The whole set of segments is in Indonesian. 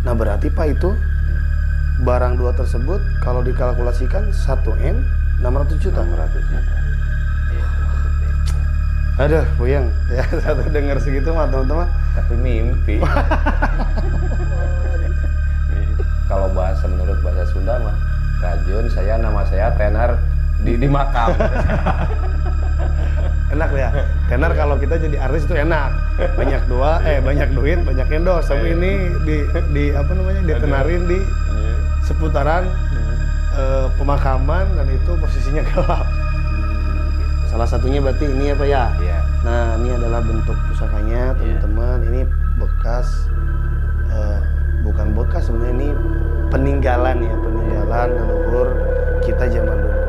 Nah berarti Pak itu barang dua tersebut kalau dikalkulasikan 1M 600 juta. 600 juta. Iya, seperti itu. Aduh, puyeng. Ya, satu dengar segitu mah teman-teman. Tapi mimpi. Kalau menurut bahasa Sunda mah, Rajun, nama saya tenar di makam. Enak ya. Tenar kalau kita jadi artis itu enak. Banyak duit, banyak endorse. Tapi ini di apa namanya? Ditenarin di seputaran pemakaman dan itu posisinya gelap. Salah satunya berarti ini apa ya? Iya. Nah, ini adalah bentuk pusakanya, teman-teman. Ini bekas bukan bekas sebenarnya, ini peninggalan ya, peninggalan leluhur kita zaman dulu.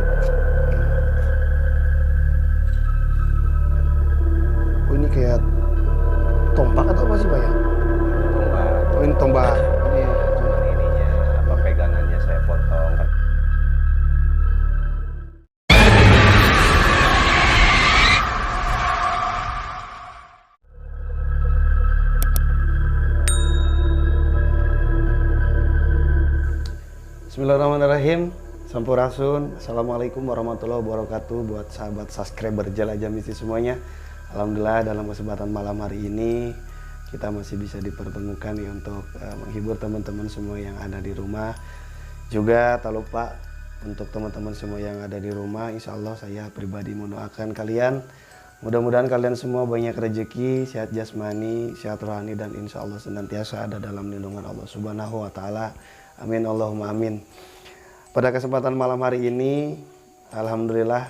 Oh, ini kayak tombak atau apa sih, Pak ya? Tombak. Oh, ini tombak. Iya. Cuman ininya apa pegangannya saya potong. Bismillahirrahmanirrahim. Sampurasun. Assalamualaikum warahmatullahi wabarakatuh buat sahabat subscriber Jelajah Mistis semuanya. Alhamdulillah dalam kesempatan malam hari ini kita masih bisa dipertemukan ya untuk menghibur teman-teman semua yang ada di rumah. Juga tak lupa untuk teman-teman semua yang ada di rumah, insya Allah saya pribadi mendoakan kalian. Mudah-mudahan kalian semua banyak rezeki, sehat jasmani, sehat rohani, dan insya Allah senantiasa ada dalam lindungan Allah Subhanahu wa Ta'ala. Amin Allahumma amin. Pada kesempatan malam hari ini, alhamdulillah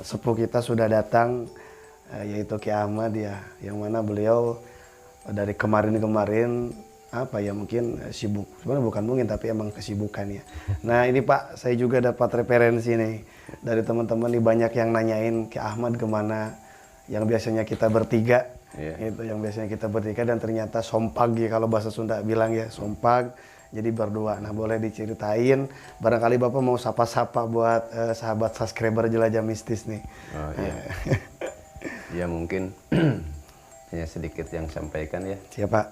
sepuh kita sudah datang, yaitu Ki Ahmad ya, yang mana beliau dari kemarin-kemarin apa ya mungkin sibuk. Sebenarnya bukan mungkin tapi emang kesibukan ya. Nah ini Pak, saya juga dapat referensi nih dari teman-teman nih, banyak yang nanyain Ki Ahmad kemana, yang biasanya kita bertiga. Itu yang biasanya kita bertiga dan ternyata sompag ya, kalau bahasa Sunda bilang ya, sompag. Jadi berdua. Nah boleh diceritain, barangkali Bapak mau sapa-sapa buat sahabat subscriber Jelajah Mistis nih. Oh iya. Ya mungkin hanya sedikit yang sampaikan ya. Siapa?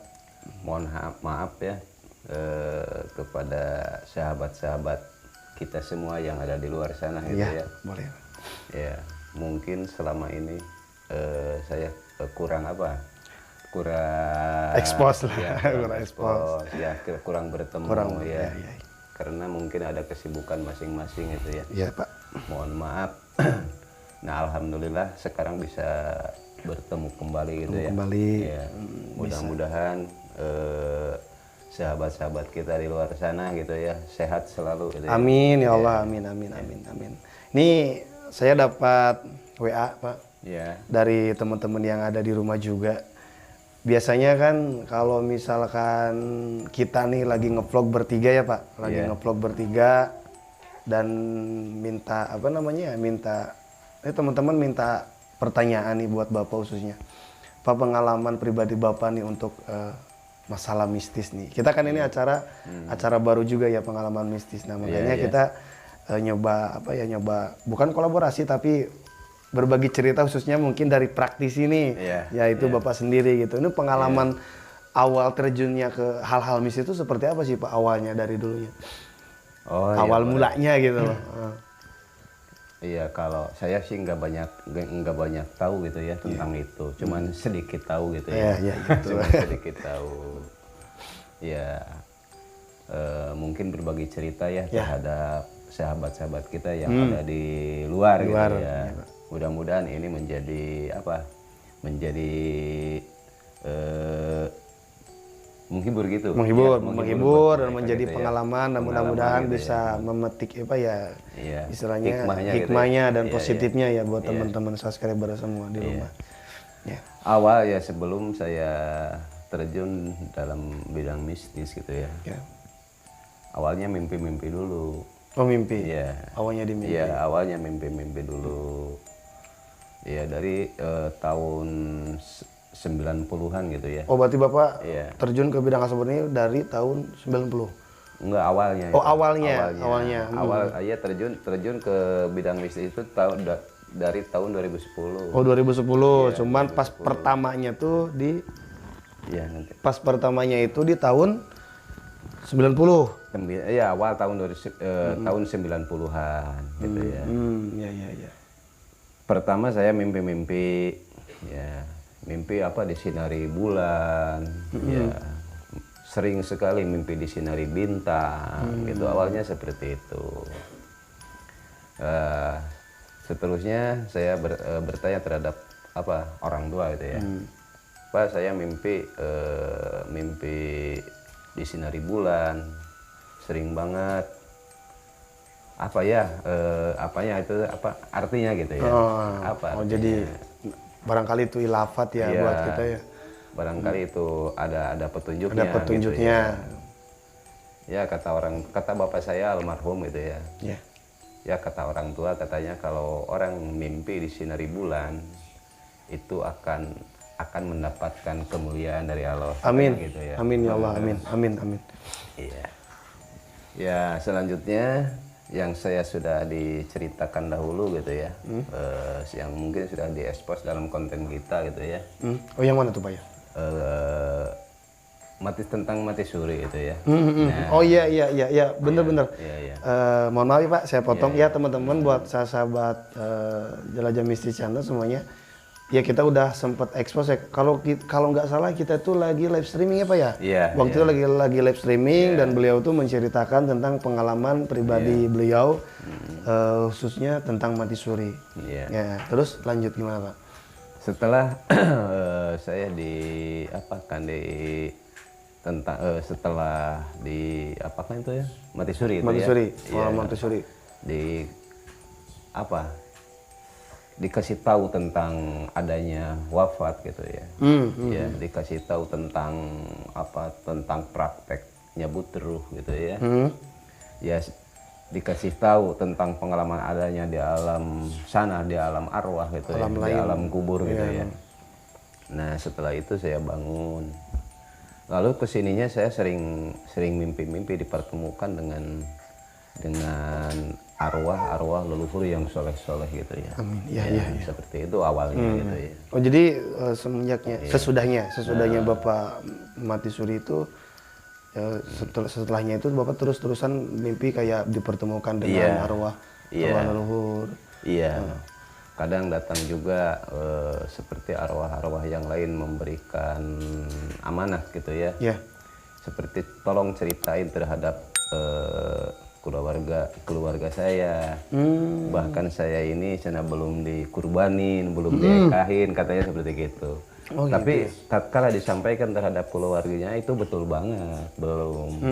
Mohon maaf ya kepada sahabat-sahabat kita semua yang ada di luar sana gitu ya. Boleh. Ya mungkin selama ini saya kurang expose lah, ya, kurang expose. Ya kurang bertemu ya. Karena mungkin ada kesibukan masing-masing itu ya. Iya Pak. Mohon maaf. Nah alhamdulillah sekarang bisa bertemu kembali gitu ya. Ya, mudah-mudahan sahabat-sahabat kita di luar sana gitu ya sehat selalu gitu ya. Amin ya Allah, amin amin amin amin. Ini saya dapat WA Pak. Ya. Dari teman-teman yang ada di rumah juga. Biasanya kan kalau misalkan kita nih lagi ngevlog bertiga ya Pak, lagi ngevlog bertiga dan minta apa namanya, teman-teman minta pertanyaan nih buat Bapak khususnya. Pak, pengalaman pribadi Bapak nih untuk masalah mistis nih. Kita kan ini acara baru juga ya, pengalaman mistis. Nah makanya kita nyoba bukan kolaborasi tapi berbagi cerita khususnya mungkin dari praktisi nih, yaitu Bapak sendiri gitu. Ini pengalaman awal terjunnya ke hal-hal mistis itu seperti apa sih Pak awalnya dari dulunya? Awal mulanya gitu loh. Iya, kalau saya sih nggak banyak tahu gitu ya tentang itu, cuman sedikit tahu gitu ya. Gitu. Cuman sedikit tahu. Ya, mungkin berbagi cerita ya terhadap sahabat-sahabat kita yang ada di luar gitu ya. Mudah-mudahan ini menjadi menghibur gitu. Menghibur dan menjadi gitu pengalaman dan mudah-mudahan gitu bisa memetik istilahnya hikmahnya gitu dan positifnya ya buat teman-teman subscriber semua di rumah. Awal ya sebelum saya terjun dalam bidang mistis gitu ya. Awalnya mimpi-mimpi dulu. Oh mimpi? Iya. Awalnya di mimpi? Iya, awalnya mimpi-mimpi dulu. Iya, dari tahun 90-an gitu ya. Oh berarti Bapak terjun ke bidang tersebut ini dari tahun 90? Enggak, awalnya. Oh awalnya. Iya terjun ke bidang mistis itu dari tahun 2010. Oh 2010, cuman 2010. Pas pertamanya tuh di... Iya nanti. Pas pertamanya itu di tahun 90. Ya awal tahun tahun 90-an gitu ya. Ya. Pertama saya mimpi-mimpi ya, mimpi apa disinari bulan, ya sering sekali mimpi disinari bintang, gitu awalnya seperti itu. Seterusnya saya bertanya terhadap apa orang tua gitu ya. Pak, saya mimpi disinari bulan, sering banget. Apa ya? Apanya itu apa artinya gitu ya? Apa? Oh jadi barangkali itu ilafat ya buat kita ya. Barangkali itu ada petunjuknya. Ada petunjuknya. Gitu ya. Ya kata bapak saya almarhum gitu ya. Ya kata orang tua katanya kalau orang mimpi disinari bulan itu akan mendapatkan kemuliaan dari Allah. Amin. Gitu ya. Amin ya Allah. Amin. Iya. Ya selanjutnya yang saya sudah diceritakan dahulu gitu ya, yang mungkin sudah diekspos dalam konten kita gitu ya. Oh yang mana tuh Pak ya? Tentang mati suri itu ya. Nah. Oh iya bener. Iya. Mohon maaf ya Pak, saya potong ya teman-teman buat sahabat Jelajah Mistis Channel semuanya. Ya kita udah sempat expose ya. Kalau nggak salah kita tuh lagi live streaming ya Pak ya. Waktu itu lagi live streaming dan beliau tuh menceritakan tentang pengalaman pribadi beliau, khususnya tentang mati suri. Ya, terus lanjut gimana Pak? Setelah saya setelah di apakan itu ya mati suri itu mati suri. Dikasih tahu tentang adanya wafat gitu ya. Ya dikasih tahu tentang prakteknya budruh gitu ya. Ya dikasih tahu tentang pengalaman adanya di alam sana, di alam arwah gitu ya, di alam kubur gitu ya. Nah setelah itu saya bangun. Lalu kesininya saya sering mimpi-mimpi dipertemukan dengan arwah leluhur yang soleh-soleh gitu ya. Amin. Ya. Seperti itu awalnya gitu ya. Oh jadi sesudahnya Bapak mati suri itu setelahnya itu Bapak terus-terusan mimpi kayak dipertemukan dengan arwah leluhur. Iya. Kadang datang juga seperti arwah-arwah yang lain memberikan amanat gitu ya. Seperti tolong ceritain terhadap keluarga saya. Bahkan saya ini sana belum dikurbanin, belum diekahin, katanya seperti gitu. Tapi tatkala disampaikan terhadap keluarganya itu betul banget, belum.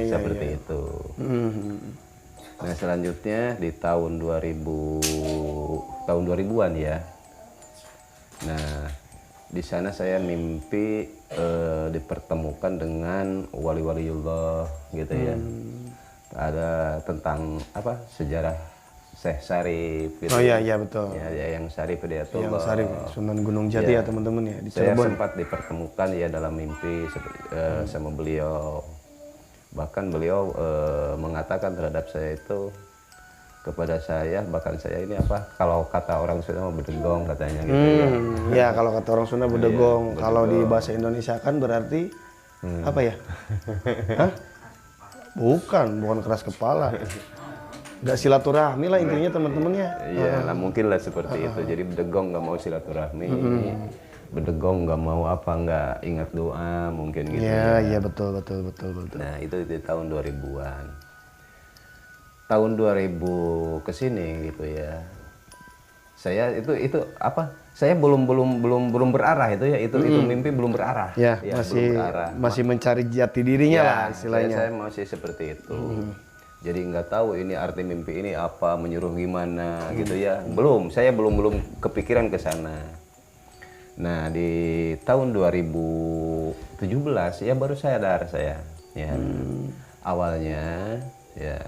Seperti itu. Nah selanjutnya di tahun 2000-an ya. Nah di sana saya mimpi dipertemukan dengan wali-waliullah gitu ya. Ada tentang sejarah Syekh Syarif gitu. Oh iya betul. Ya yang Syarif dia tuh. Yang Syarif Sunan Gunung Jati ya teman-teman ya di Cirebon. Saya sempat dipertemukan ya dalam mimpi sama beliau. Bahkan beliau mengatakan terhadap saya itu kepada saya, bahkan saya ini kalau kata orang Sunda mau bedegong katanya gitu ya. Ya kalau kata orang Sunda bedegong. Kalau di bahasa Indonesia kan berarti apa ya? Hah? Bukan keras kepala. Nggak silaturahmi lah intinya teman-teman ya. Iya, lah mungkin lah seperti itu. Jadi bedegong nggak mau silaturahmi. Bedegong nggak mau nggak ingat doa mungkin gitu. Iya betul. Nah itu di tahun 2000-an. Tahun 2000 kesini gitu ya. Saya itu saya belum berarah itu ya. Itu mimpi belum berarah. Ya masih mencari jati dirinya lah istilahnya. Saya masih seperti itu. Jadi nggak tahu ini arti mimpi ini apa, menyuruh gimana gitu ya. Saya belum kepikiran ke sana. Nah di tahun 2017 ya baru sadar saya ya. Awalnya ya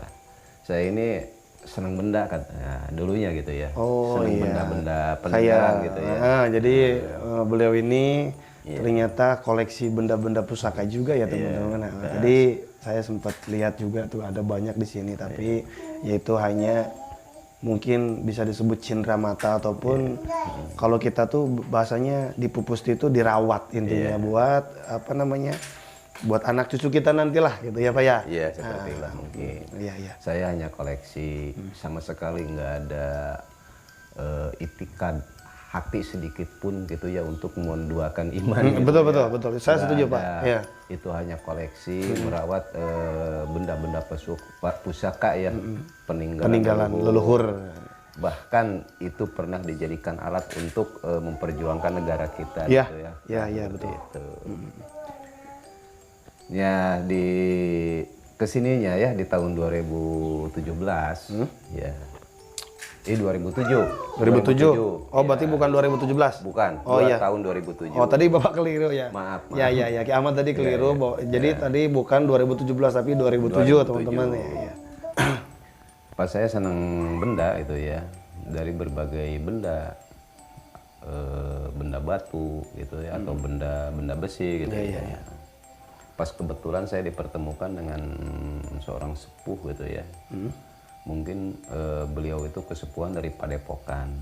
saya ini senang benda kan dulunya gitu ya. Senang benda-benda peninggalan gitu ya. Jadi beliau ini ternyata koleksi benda-benda pusaka juga ya teman-teman. Jadi saya sempat lihat juga tuh ada banyak di sini, tapi yaitu hanya mungkin bisa disebut cindera mata ataupun kalau kita tuh bahasanya di Pupusti itu dirawat intinya buat buat anak cucu kita nantilah gitu ya Pak ya. Iya, seperti itulah mungkin. Iya, iya. Saya hanya koleksi, sama sekali nggak ada itikat hati sedikit pun gitu ya untuk menduakan iman. Gitu Betul, ya. betul. Saya setuju Pak. Iya. Itu hanya koleksi, merawat benda-benda pusaka ya, peninggalan leluhur. Bahkan itu pernah dijadikan alat untuk memperjuangkan negara kita. Iya, gitu ya. Iya, betul. Itu. Ya di kesininya ya di tahun 2017 ya. 2007. 2007. Oh, berarti bukan 2017. Bukan. Oh iya. Tahun 2007. Oh, tadi Bapak keliru ya. Maaf. Ya. Ki Ahmad tadi keliru. Jadi tadi bukan 2017 tapi 2007 teman-teman. Ya. Pas saya senang benda itu ya, dari berbagai benda, benda batu gitu ya, atau benda besi gitu ya. Pas kebetulan saya dipertemukan dengan seorang sepuh gitu ya. Mungkin beliau itu kesepuhan dari Padepokan.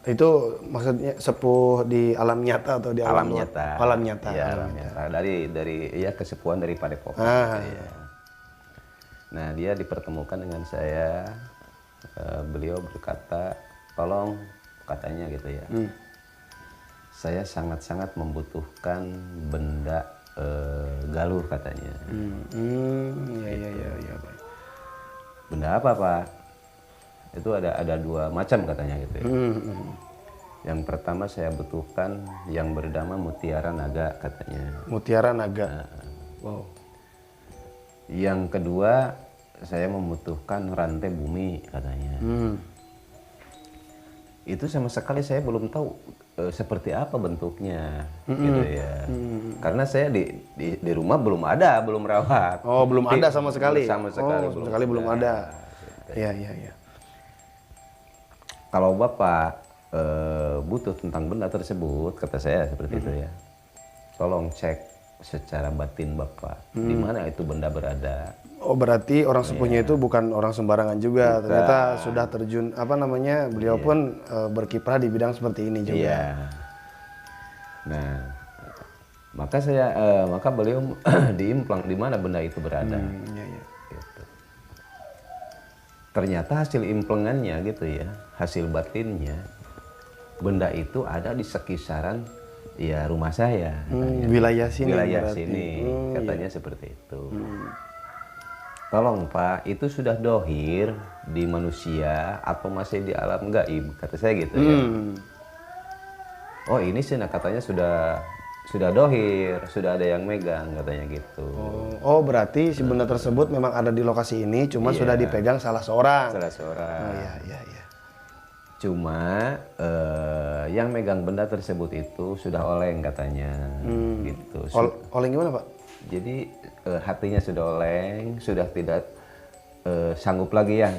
Itu maksudnya sepuh di alam nyata atau di alam nyata? Alam nyata. Ya, alam nyata. Dari ya kesepuhan dari Padepokan. Gitu ya. Nah, dia dipertemukan dengan saya. Beliau berkata, tolong, katanya gitu ya. Saya sangat-sangat membutuhkan benda galuh katanya. Iya. Benda apa Pak? Itu ada dua macam katanya gitu ya. Yang pertama saya butuhkan yang bernama mutiara naga katanya. Mutiara naga. Wow. Yang kedua saya membutuhkan rantai bumi katanya. Itu sama sekali saya belum tahu seperti apa bentuknya gitu ya. Karena saya di rumah belum rawat. Oh, belum ada sama sekali. Sama sekali belum ada. Iya. Kalau Bapak butuh tentang benda tersebut, kata saya seperti itu ya. Tolong cek secara batin Bapak di mana itu benda berada. Oh, berarti orang sepuhnya itu bukan orang sembarangan juga. Ternyata sudah terjun beliau pun berkiprah di bidang seperti ini juga. Iya. Nah, maka beliau diimplang di mana benda itu berada. Gitu. Ternyata hasil implengannya gitu ya, hasil batinnya, benda itu ada di sekisaran ya rumah saya. Wilayah sini. Katanya seperti itu. Tolong Pak, itu sudah dohir di manusia atau masih di alam gaib? Kata saya gitu ya. Oh ini sih katanya sudah dohir, sudah ada yang megang katanya gitu. Oh berarti si benda tersebut memang ada di lokasi ini, cuma sudah dipegang salah seorang. Oh iya. Cuma yang megang benda tersebut itu sudah oleng katanya. Gitu. Oleng gimana Pak? Jadi hatinya sudah oleng, sudah tidak sanggup lagi ya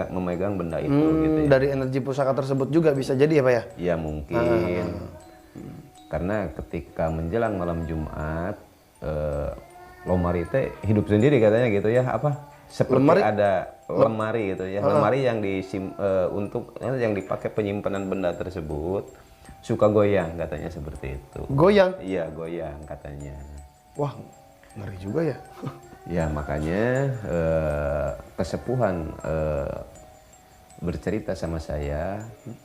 memegang benda itu. Gitu ya. Dari energi pusaka tersebut juga bisa jadi ya Pak ya? Ya mungkin. Karena ketika menjelang malam Jumat, lemari teh hidup sendiri katanya gitu ya. Seperti lemari? Ada lemari gitu ya. Lemari yang yang dipakai penyimpanan benda tersebut suka goyang katanya seperti itu. Goyang? Iya goyang katanya. Wah, ngeri juga ya. Ya makanya kesepuhan bercerita sama saya,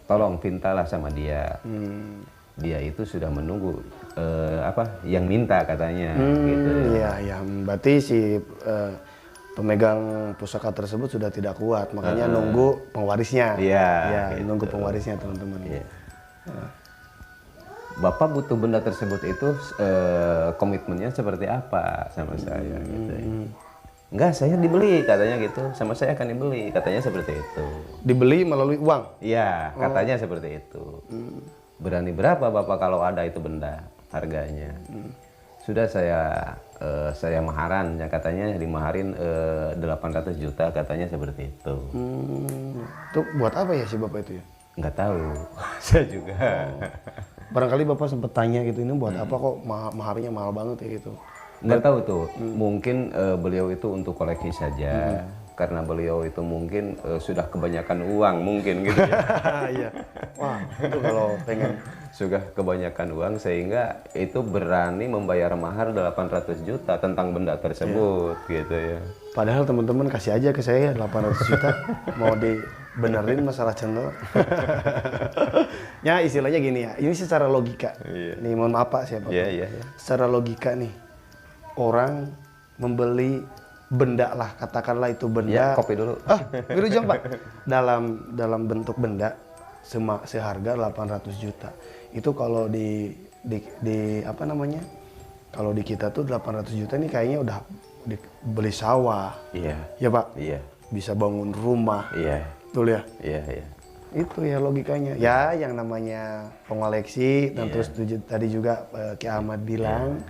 tolong pintalah sama dia. Dia itu sudah menunggu yang minta katanya. Gitu. Iya. Berarti si pemegang pusaka tersebut sudah tidak kuat, makanya nunggu pengwarisnya. Iya. Gitu. Nunggu pengwarisnya teman-teman. Iya. Bapak butuh benda tersebut itu komitmennya seperti apa sama saya gitu. Enggak, saya dibeli katanya gitu. Sama saya akan dibeli katanya seperti itu. Dibeli melalui uang? Iya, katanya seperti itu. Berani berapa Bapak kalau ada itu benda harganya? Sudah saya maharan, ya katanya dimaharin 800 juta katanya seperti itu. Itu buat apa ya si Bapak itu ya? Nggak tahu, saya juga. Barangkali Bapak sempat tanya gitu, ini buat apa kok maharnya mahal banget ya gitu? Nggak tahu tuh, mungkin beliau itu untuk koleksi saja. karena beliau itu mungkin sudah kebanyakan uang mungkin gitu ya. Iya. Wah, itu kalau pengen sudah kebanyakan uang sehingga itu berani membayar mahar 800 juta tentang benda tersebut gitu ya. Padahal teman-teman kasih aja ke saya 800 juta mau dibenerin masalah channel. Ya istilahnya gini ya, ini secara logika. Nih mohon maaf Pak siapa? Iya. Secara logika nih, orang membeli benda lah, katakanlah itu benda. Ya, kopi dulu. Wirujeng Pak. Dalam bentuk benda seharga 800 juta. Itu kalau di apa namanya? Kalau di kita tuh 800 juta nih kayaknya udah beli sawah. Iya. Ya Pak? Iya. Bisa bangun rumah. Iya. Betul ya? Iya. Itu ya logikanya. Ya yang namanya pengoleksi dan terus tadi juga Ki Ahmad bilang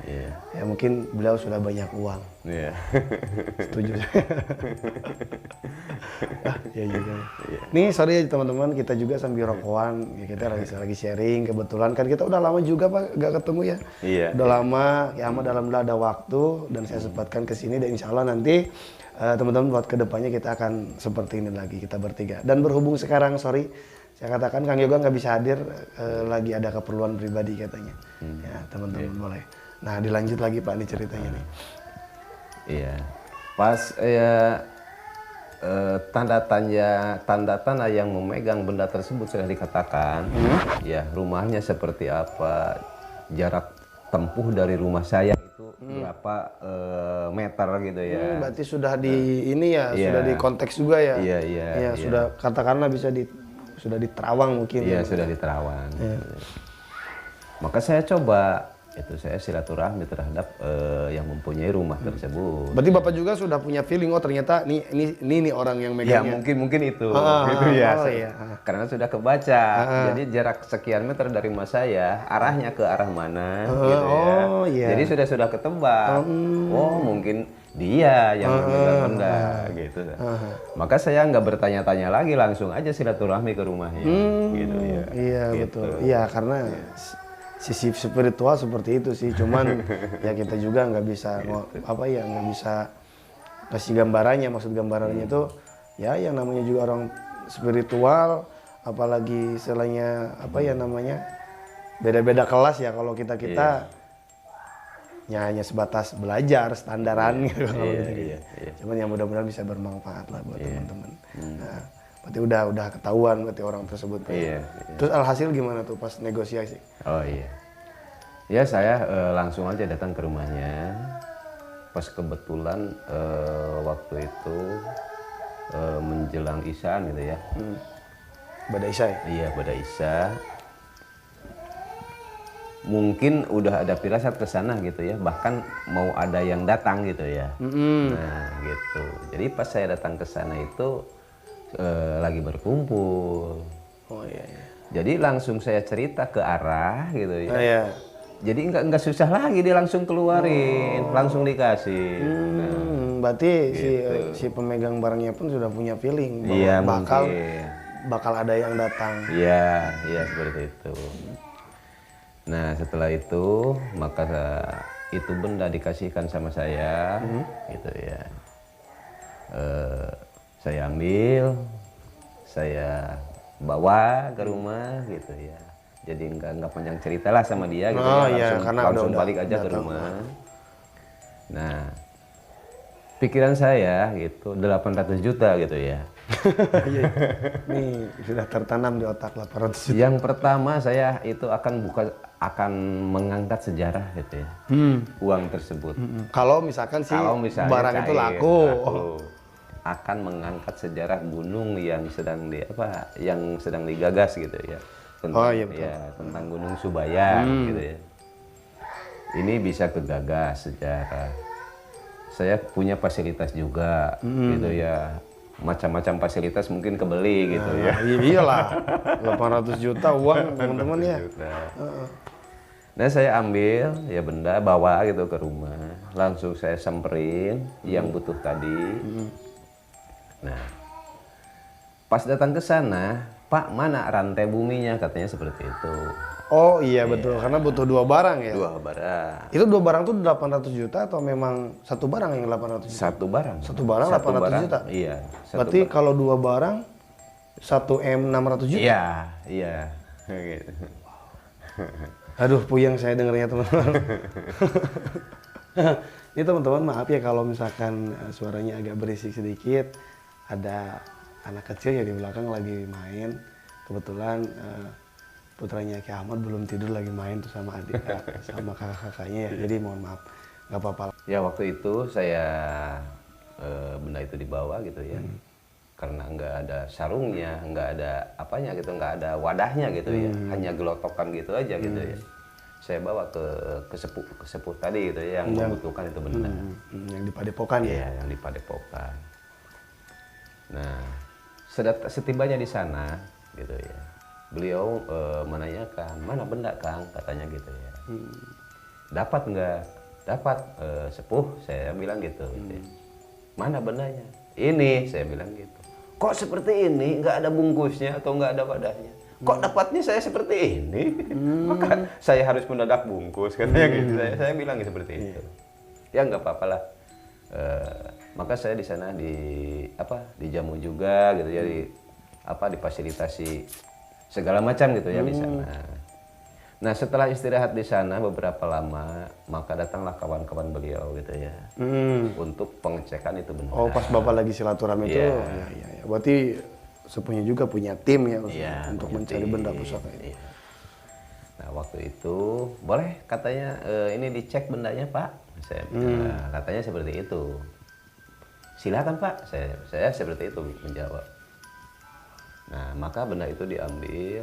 ya mungkin beliau sudah banyak uang. Iya. Setuju. Ya juga. Nih sorry ya teman-teman, kita juga sambil rokokan, ya, kita lagi sharing. Kebetulan kan kita udah lama juga Pak gak ketemu ya. Iya. Udah lama, Ki Ahmad alhamdulillah ada waktu dan saya sempatkan ke sini dan insya Allah nanti teman-teman buat kedepannya kita akan seperti ini lagi, kita bertiga. Dan berhubung sekarang, sorry, saya katakan Kang Yoga nggak bisa hadir, lagi ada keperluan pribadi katanya. Ya teman-teman boleh. Nah dilanjut lagi Pak, ini ceritanya nih. Iya, pas tanda-tanda yang memegang benda tersebut sudah dikatakan, ya rumahnya seperti apa, jarak tempuh dari rumah saya itu berapa meter gitu ya. Berarti sudah di ini ya, sudah di konteks juga ya. Iya. Sudah katakanlah sudah diterawang mungkin. Iya, sudah diterawang. Maka saya coba saya silaturahmi terhadap yang mempunyai rumah tersebut. Berarti Bapak juga sudah punya feeling, oh ternyata ini orang yang megangnya. Ya mungkin itu. Karena sudah kebaca. Jadi jarak sekian meter dari rumah saya, arahnya ke arah mana gitu ya. Jadi sudah ketebak. Oh, mungkin dia yang memegang benda gitu. Maka saya nggak bertanya-tanya lagi, langsung aja silaturahmi ke rumahnya gitu ya. Iya, gitu. Betul. Iya, karena sisi spiritual seperti itu sih, cuman ya kita juga nggak bisa nggak bisa kasih gambarannya. Maksud gambarannya itu ya yang namanya juga orang spiritual, apalagi selainnya beda-beda kelas ya. Kalau kita ya hanya sebatas belajar standaran gitu. Cuman yang mudah-mudahan bisa bermanfaat lah buat teman-teman. Nah, berarti udah ketahuan berarti orang tersebut. Terus alhasil gimana tuh pas negosiasi? Oh iya. Ya saya langsung aja datang ke rumahnya. Pas kebetulan waktu itu menjelang Isyaan gitu ya. Pada Isya ya? Iya, pada Isya. Mungkin udah ada firasat ke sana gitu ya. Bahkan mau ada yang datang gitu ya. Nah, gitu. Jadi pas saya datang ke sana itu lagi berkumpul. Oh iya. Jadi langsung saya cerita ke arah gitu ya. Jadi nggak susah lagi, dia langsung keluarin, langsung dikasih. Berarti gitu. si pemegang barangnya pun sudah punya feeling bahwa bakal ada yang datang. Iya seperti itu. Nah setelah itu maka itu benda dikasihkan sama saya, gitu ya. Saya ambil, saya bawa ke rumah gitu ya. Jadi nggak panjang cerita lah sama dia gitu langsung balik aja ke rumah. Nah, pikiran saya gitu 800 juta gitu ya. Nih sudah tertanam di otak 800 juta. Yang pertama saya itu akan mengangkat sejarah gitu ya. Uang tersebut. Kalau misalkan barang itu laku. Akan mengangkat sejarah gunung yang sedang digagas gitu ya. Tentang Gunung Subaya gitu ya. Ini bisa kegagas sejarah. Saya punya fasilitas juga gitu ya. Macam-macam fasilitas mungkin kebeli gitu ya. Iyalah. 800 juta uang teman-teman ya. Nah saya ambil ya benda, bawa gitu ke rumah. Langsung saya samperin yang butuh tadi. Nah, pas datang ke sana, Pak mana rantai buminya, katanya seperti itu. Oh iya betul, karena butuh 2 barang ya. 2 barang. Itu 2 barang tuh 800 juta atau memang satu barang yang 800 juta? Satu barang. Satu barang Satu 800 barang, juta. Iya. Berarti kalau 2 barang 1 M 600 juta. Iya, iya. Gitu. Aduh, puyeng saya dengernya teman-teman. Ini teman-teman maaf ya kalau misalkan suaranya agak berisik sedikit. Ada anak kecil ya di belakang lagi main. Kebetulan putranya Ki Ahmad belum tidur lagi main tuh sama adik sama kakak-kakaknya ya. Jadi mohon maaf, nggak apa-apa. Ya waktu itu saya benda itu dibawa gitu ya. Karena nggak ada sarungnya, nggak ada apanya gitu, nggak ada wadahnya gitu ya. Hanya gelotokan gitu aja gitu ya. Saya bawa ke sepuh tadi gitu ya, yang membutuhkan itu benda. Yang di Padepokan ya? Iya, yang di Padepokan. Nah, setibanya di sana gitu ya, beliau menanyakan, mana benda Kang, katanya gitu ya. Dapat nggak? Dapat, sepuh, saya bilang gitu. Mana bendanya? Ini, saya bilang gitu. Kok seperti ini, nggak ada bungkusnya atau nggak ada wadahnya? Kok dapatnya saya seperti ini? Maka saya harus mendadak bungkus, katanya gitu. Saya bilang seperti itu. Ya nggak apa-apa lah. Maka saya di sana dijamu juga gitu ya, difasilitasi segala macam gitu ya di sana. Nah setelah istirahat di sana beberapa lama, maka datanglah kawan-kawan beliau gitu ya, untuk pengecekan itu benar. Oh pas Bapak lagi silaturahmi itu, ya. Berarti sepunya juga punya tim ya, untuk mencari benda pusaka itu. Nah waktu itu boleh katanya ini dicek bendanya Pak, saya katanya seperti itu. Silakan Pak, saya seperti itu menjawab. Nah maka benda itu diambil,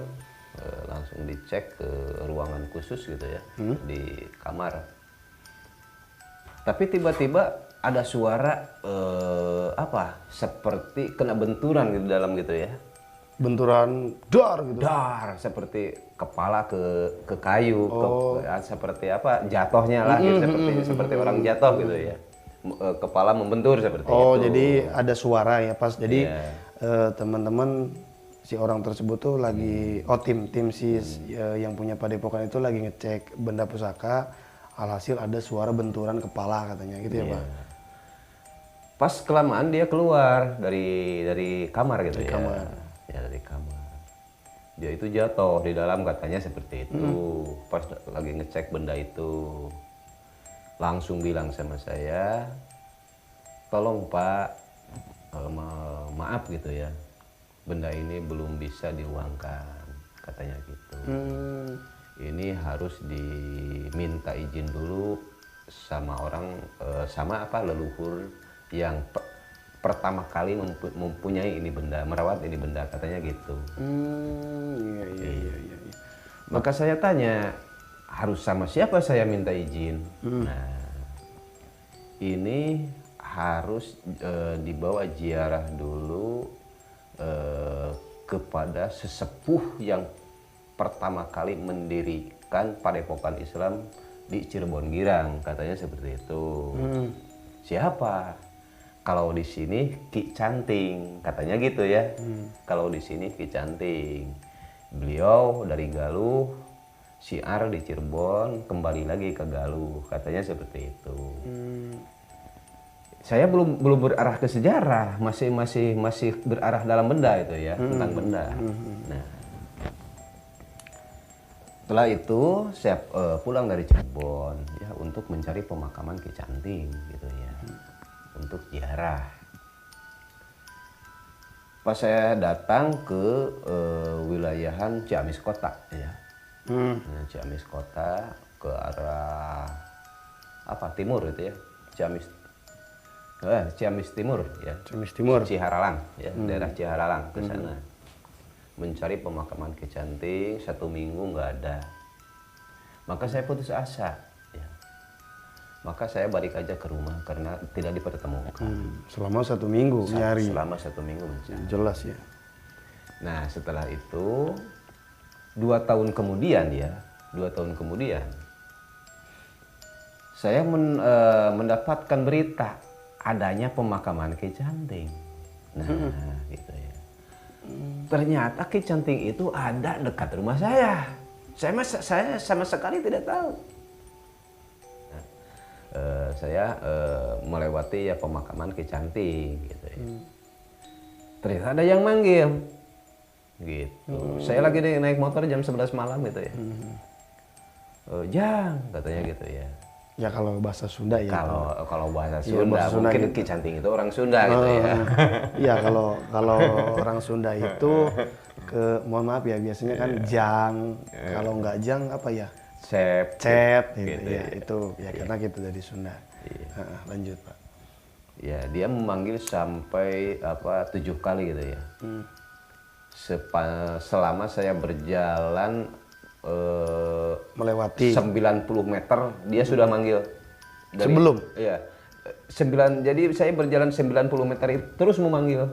langsung dicek ke ruangan khusus gitu ya, di kamar. Tapi tiba-tiba ada suara seperti kena benturan gitu dalam gitu ya. Benturan dar gitu. Dar seperti kepala ke kayu, seperti jatuhnya lah gitu, seperti orang jatuh gitu ya. Kepala membentur seperti itu. Oh, jadi ada suara ya pas. Jadi teman-teman si orang tersebut tuh lagi tim yang punya Padepokan itu lagi ngecek benda pusaka. Alhasil ada suara benturan kepala katanya gitu ya, Pak. Pas kelamaan dia keluar dari kamar gitu ya. Kamar. Ya dari kamar. Dia itu jatuh di dalam katanya seperti itu. Pas lagi ngecek benda itu, langsung bilang sama saya, tolong Pak, maaf gitu ya, benda ini belum bisa diuangkan, katanya gitu. Ini harus diminta izin dulu sama leluhur yang pertama kali mempunyai ini benda, merawat ini benda, katanya gitu. Iya. Maka saya tanya, harus sama siapa saya minta izin? Nah, ini harus dibawa ziarah dulu kepada sesepuh yang pertama kali mendirikan Padepokan Islam di Cirebon Girang, katanya seperti itu. Siapa? Kalau di sini Ki Canting, katanya gitu ya. Kalau di sini Ki Canting. Beliau dari Galuh, syiar di Cirebon, kembali lagi ke Galuh, katanya seperti itu. Saya belum berarah ke sejarah, masih berarah dalam benda itu ya, tentang benda. Nah, setelah itu saya pulang dari Cirebon ya untuk mencari pemakaman Ki Canting gitu ya, untuk ziarah. Pas saya datang ke wilayahan Ciamis Kota ya. Nah, Ciamis Kota ke arah timur itu ya, Ciamis Timur ya. Ciamis Timur. Ciharalang ya, daerah Ciharalang ke sana. Mencari pemakaman Ki Canting, 1 minggu nggak ada. Maka saya putus asa ya. Maka saya balik aja ke rumah karena tidak dipertemukan. Selama 1 minggu nyari. Selama 1 minggu mencari. Jelas ya. Nah setelah itu 2 tahun kemudian saya mendapatkan berita adanya pemakaman Ki Canting. Nah gitu ya. Ternyata Ki Canting itu ada dekat rumah saya. Saya sama sekali tidak tahu. Nah, saya melewati ya pemakaman Ki Canting gitu ya. Ternyata ada yang manggil gitu. Saya lagi naik motor jam 11 malam gitu ya. Jang katanya gitu ya. Ya kalau bahasa Sunda ya. Kalau bahasa Sunda, mungkin Ki Canting itu orang Sunda gitu ya. Iya kalau orang Sunda itu mohon maaf ya biasanya kan jang, kalau nggak jang apa ya? Cep gitu ya. Itu ya karena kita dari Sunda. Lanjut Pak. Ya dia memanggil sampai 7 kali gitu ya. Selama saya berjalan melewati 90 meter dia sudah manggil sebelum iya 9, jadi saya berjalan 90 meter itu terus memanggil.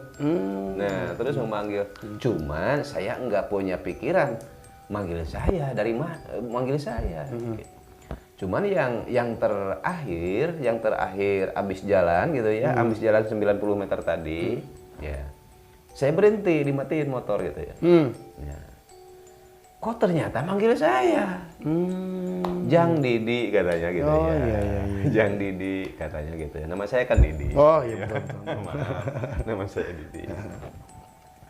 Nah terus memanggil, cuman saya nggak punya pikiran manggil saya dari mana, manggil saya gitu. Cuman yang terakhir abis jalan gitu ya, abis jalan 90 meter tadi ya saya berhenti, dimatiin motor gitu ya. Ya. Kok ternyata manggil saya, Jang Didi katanya gitu ya. Iya. Jang Didi katanya gitu ya. Nama saya kan Didi. Oh iya betul. Nama saya Didi.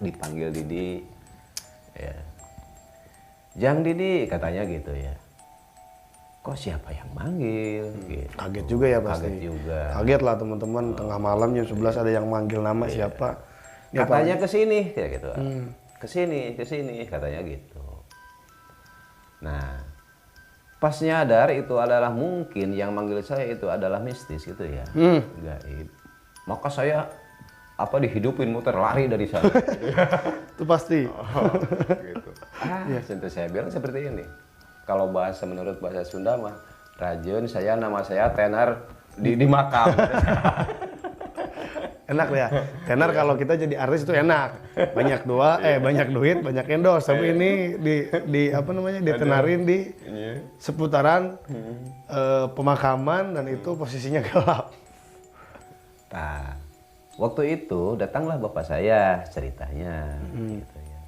Dipanggil Didi. Ya. Jang Didi katanya gitu ya. Kok siapa yang manggil? Gitu. Kaget juga ya pasti. Kaget juga. Kaget lah teman-teman, tengah malam jam 11 ada yang manggil nama siapa. Katanya ke sini kayak gitu. Ke sini katanya gitu. Nah, pas nyadar itu adalah mungkin yang manggil saya itu adalah mistis gitu ya, gaib. Maka saya dihidupin muter lari dari sana. Itu pasti. Gitu. Tentu saya bilang seperti ini. Kalau menurut bahasa Sunda mah, Rajun nama saya tenar di makam. Enak ya, tenar kalau kita jadi artis itu enak, banyak duit, banyak endorse. Tapi ini ditenarin di seputaran pemakaman dan itu posisinya gelap. Nah, waktu itu datanglah bapak saya ceritanya, gitu ya.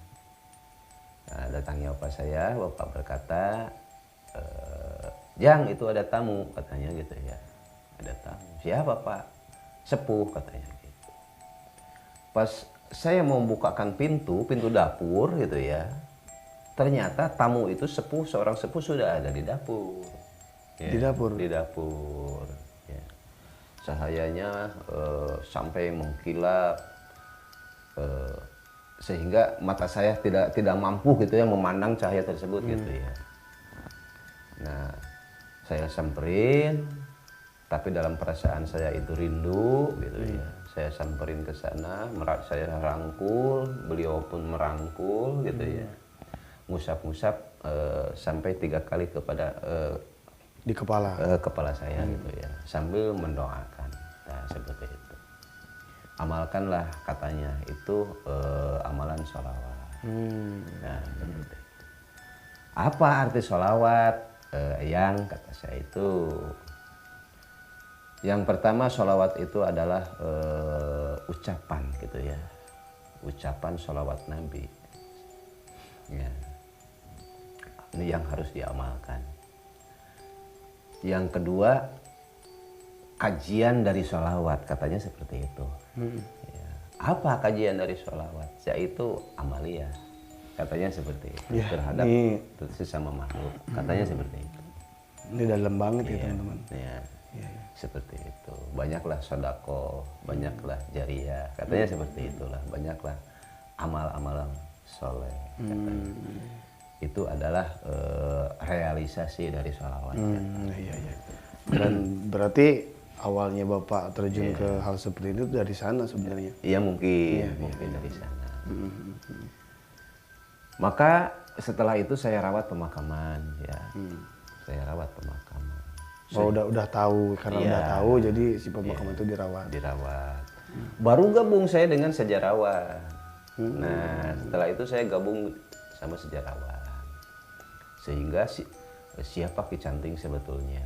Nah, datangnya bapak saya, bapak berkata, Jang itu ada tamu katanya gitu ya, ada tamu. Siapa Pak? Sepuh katanya. Pas saya mau bukakan pintu dapur gitu ya, ternyata tamu itu seorang sepuh sudah ada di dapur. Ya, di dapur? Di dapur. Ya. Cahayanya sampai mengkilap, sehingga mata saya tidak mampu gitu ya memandang cahaya tersebut gitu ya. Nah, saya samperin, tapi dalam perasaan saya itu rindu gitu ya. Saya samperin ke sana, saya rangkul, beliau pun merangkul gitu ya. Ngusap-ngusap sampai 3 kali kepada di kepala saya gitu ya, sambil mendoakan. Nah, seperti itu. Amalkanlah katanya itu amalan sholawat. Nah, seperti itu. Apa arti sholawat? Yang kata saya itu, yang pertama sholawat itu adalah ucapan gitu ya, ucapan sholawat Nabi. Ya. Ini yang harus diamalkan. Yang kedua, kajian dari sholawat, katanya seperti itu. Ya. Apa kajian dari sholawat? Yaitu amaliyah, katanya seperti itu, terhadap sesama makhluk, katanya seperti itu. Ini dalam banget ya teman-teman. Ya. Seperti itu. Banyaklah sodako, banyaklah jariah, katanya seperti itulah. Banyaklah amal-amalan soleh, katanya. Itu adalah realisasi dari sholawat. Iya. Dan berarti awalnya Bapak terjun ke hal seperti itu dari sana sebenarnya? Iya mungkin dari sana. Maka setelah itu saya rawat pemakaman ya. Saya rawat pemakaman. Oh udah tahu, karena udah tahu jadi si pemakaman itu dirawat. Baru gabung saya dengan sejarawan. Nah setelah itu saya gabung sama sejarawan. Sehingga siapa Ki Canting sebetulnya.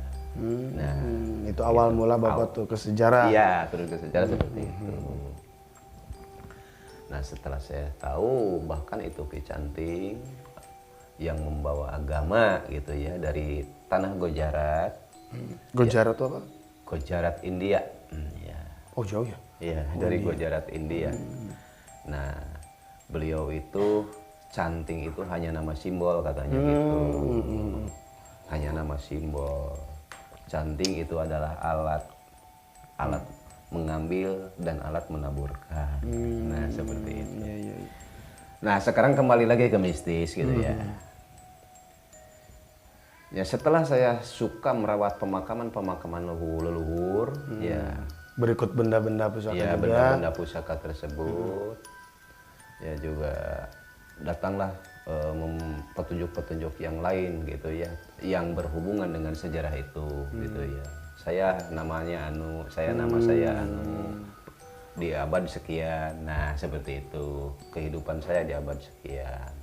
Nah itu awal mula Bapak tuh ke sejarah. Iya, turun ke sejarah seperti itu. Nah setelah saya tahu bahkan itu Ki Canting yang membawa agama gitu ya dari tanah Gujarat. Gujarat itu apa? Gujarat India. Ya. Oh jauh ya? Iya, dari Gujarat India. Nah, beliau itu Canting itu hanya nama simbol katanya gitu. Hanya nama simbol. Canting itu adalah alat mengambil dan alat menaburkan. Nah, seperti itu. Iya. Nah, sekarang kembali lagi ke mistis gitu ya. Ya, setelah saya suka merawat pemakaman leluhur, ya Berikut benda-benda pusaka ya juga. benda-benda pusaka tersebut ya juga datanglah petunjuk-petunjuk yang lain gitu ya yang berhubungan dengan sejarah itu gitu ya. Nama saya Anu di abad sekian. Nah seperti itu kehidupan saya di abad sekian.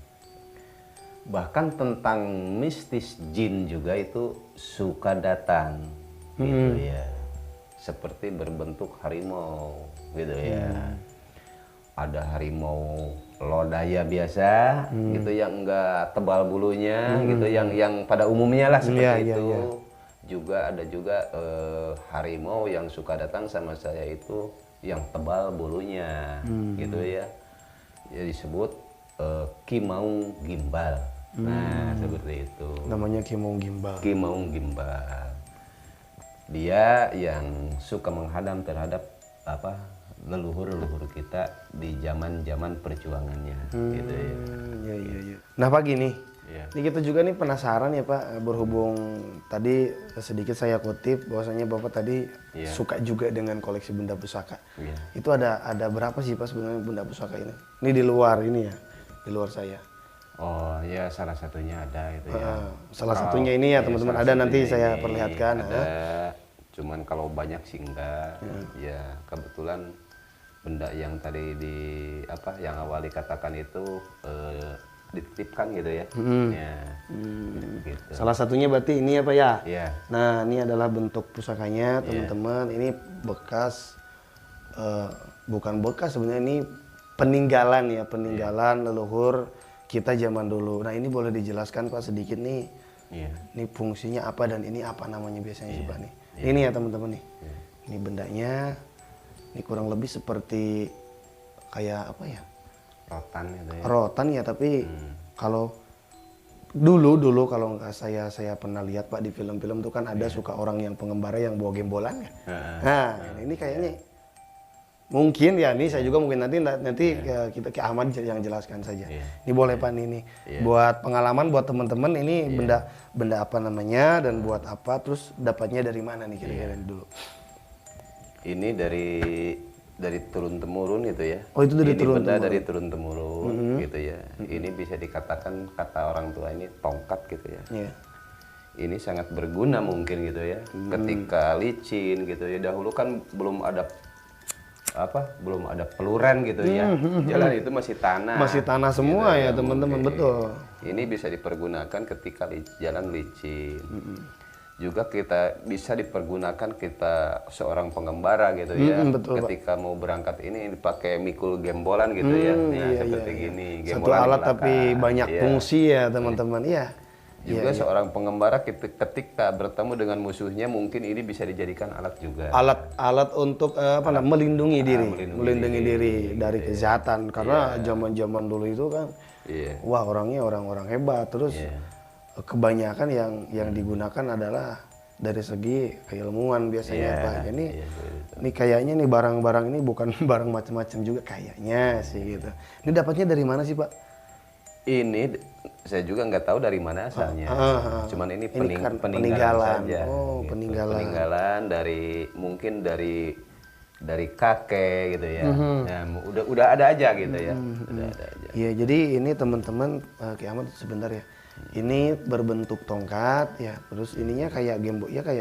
Bahkan tentang mistis jin juga itu suka datang gitu ya, seperti berbentuk harimau gitu ya. Ada harimau lodaya biasa gitu yang enggak tebal bulunya gitu, yang pada umumnya lah seperti itu. Juga ada harimau yang suka datang sama saya itu yang tebal bulunya gitu ya. Ya disebut Kimau Gimbal. Nah seperti itu. Namanya Kimau Gimbal. Kimau Gimbal. Dia yang suka menghadam terhadap leluhur kita di zaman perjuangannya gitu ya. Iya. Nah Pak gini, ini kita juga nih penasaran ya Pak, berhubung tadi sedikit saya kutip bahwasanya Bapak tadi suka juga dengan koleksi benda pusaka. Itu ada berapa sih Pak sebenarnya benda pusaka ini? Ini di luar ini ya, di luar saya. Oh ya, salah satunya ada itu ya. Salah satunya ini ya teman-teman, ada nanti saya perlihatkan. Ada, cuman kalau banyak sih enggak. Ya kebetulan benda yang tadi yang awal dikatakan itu dititipkan gitu ya. Gitu. Salah satunya berarti ini ya Pak ya. Iya. Nah ini adalah bentuk pusakanya teman-teman. Ini bekas, bukan bekas sebenarnya, ini peninggalan ya, peninggalan leluhur kita zaman dulu. Nah ini boleh dijelaskan Pak sedikit nih. Ini fungsinya apa dan ini apa namanya biasanya sih Pak nih. Ini ya teman-teman nih. Ini bendanya. Ini kurang lebih seperti kayak apa ya? Rotan gitu ya. Rotan ya, tapi kalau dulu kalau nggak saya pernah lihat Pak di film-film tuh kan ada suka orang yang pengembara yang bawa gembolan ya. Nah, ini kayaknya mungkin ya, ini saya juga mungkin nanti kita ke Ahmad yang jelaskan saja. Ini boleh Pak ini buat pengalaman buat teman-teman, ini benda apa namanya dan buat apa, terus dapatnya dari mana nih kira-kira dulu. Ini dari turun temurun gitu ya. Oh itu dari turun benda temurun. dari turun temurun gitu ya. Ini bisa dikatakan kata orang tua ini tongkat gitu ya. Ini sangat berguna mungkin gitu ya. Ketika licin gitu ya. Dahulu kan belum ada peluran gitu ya. Jalan itu masih tanah. Masih tanah semua gitu, ya teman-teman, betul. Ini bisa dipergunakan ketika jalan licin. Juga kita bisa dipergunakan kita seorang pengembara gitu ya. Betul, ketika mau berangkat ini dipakai mikul gembolan gitu ya. Seperti gini. Satu alat tapi banyak fungsi ya teman-teman. Iya. Juga seorang pengembara ketika bertemu dengan musuhnya mungkin ini bisa dijadikan alat juga. Alat untuk melindungi diri dari kejahatan, karena zaman-zaman dulu itu kan wah orangnya orang-orang hebat, terus kebanyakan yang digunakan adalah dari segi keilmuan biasanya Pak. Ini kayaknya nih barang-barang ini bukan barang macam-macam juga kayaknya sih gitu. Ini dapatnya dari mana sih Pak? Ini saya juga nggak tahu dari mana asalnya. Cuman ini peninggalan saja. Oh, gitu. peninggalan. Peninggalan mungkin dari kakek gitu ya. Nah, udah ada aja gitu ya. Udah ada aja. Iya, jadi ini teman-teman Kiamat sebentar ya. Ini berbentuk tongkat ya. Terus ininya kayak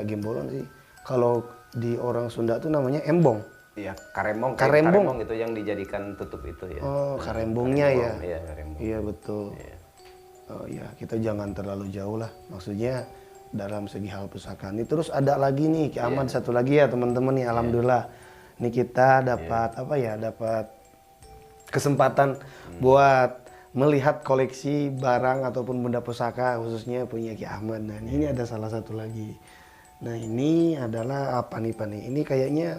gembolon sih. Kalau di orang Sunda tuh namanya embong. Iya, karembong itu yang dijadikan tutup itu ya. Oh, karembongnya ya. Iya, karembong. Iya, betul. Oh ya, kita jangan terlalu jauh lah. Maksudnya dalam segi hal pusaka ini. Terus ada lagi nih, Ki Ahmad satu lagi ya teman-teman nih. Alhamdulillah. Ini kita dapat dapat kesempatan buat melihat koleksi barang ataupun benda pusaka khususnya punya Ki Ahmad. Nah ini ada salah satu lagi. Nah ini adalah apa nih Pak nih? Ini kayaknya,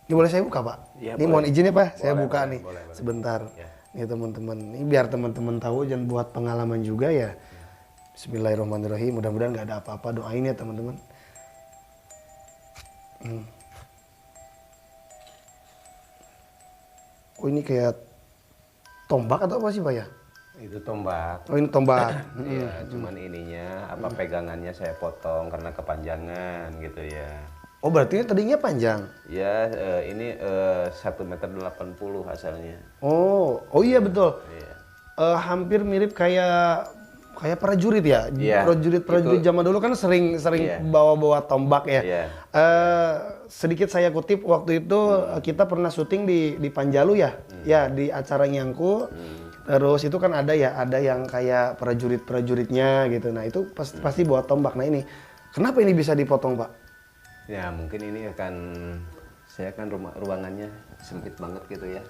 ini boleh saya buka Pak? Ya, Ini boleh. mohon izin ya Pak, saya Boleh, buka boleh, nih boleh. sebentar. Ya. Nih teman-teman, ini biar teman-teman tahu dan buat pengalaman juga ya. Bismillahirrahmanirrahim, mudah-mudahan nggak ada apa-apa, doain ya teman-teman. Oh ini kayak tombak atau apa sih Pak ya? Itu tombak. Oh ini tombak. Iya, cuman ininya apa pegangannya saya potong karena kepanjangan gitu ya. Oh berarti tadinya panjang? Ya, ini 1,80 meter asalnya. Oh iya betul. Iya. Hampir mirip kayak prajurit ya. Iya, Prajurit itu. zaman dulu kan sering Iya. bawa tombak ya. Iya. Sedikit saya kutip waktu itu kita pernah syuting di Panjalu ya. Ya di acara Nyangku. Terus itu kan ada yang kayak prajuritnya gitu. Nah itu pasti bawa tombak. Nah ini kenapa ini bisa dipotong Pak? Ya, mungkin ini akan saya kan ruangannya sempit banget gitu ya.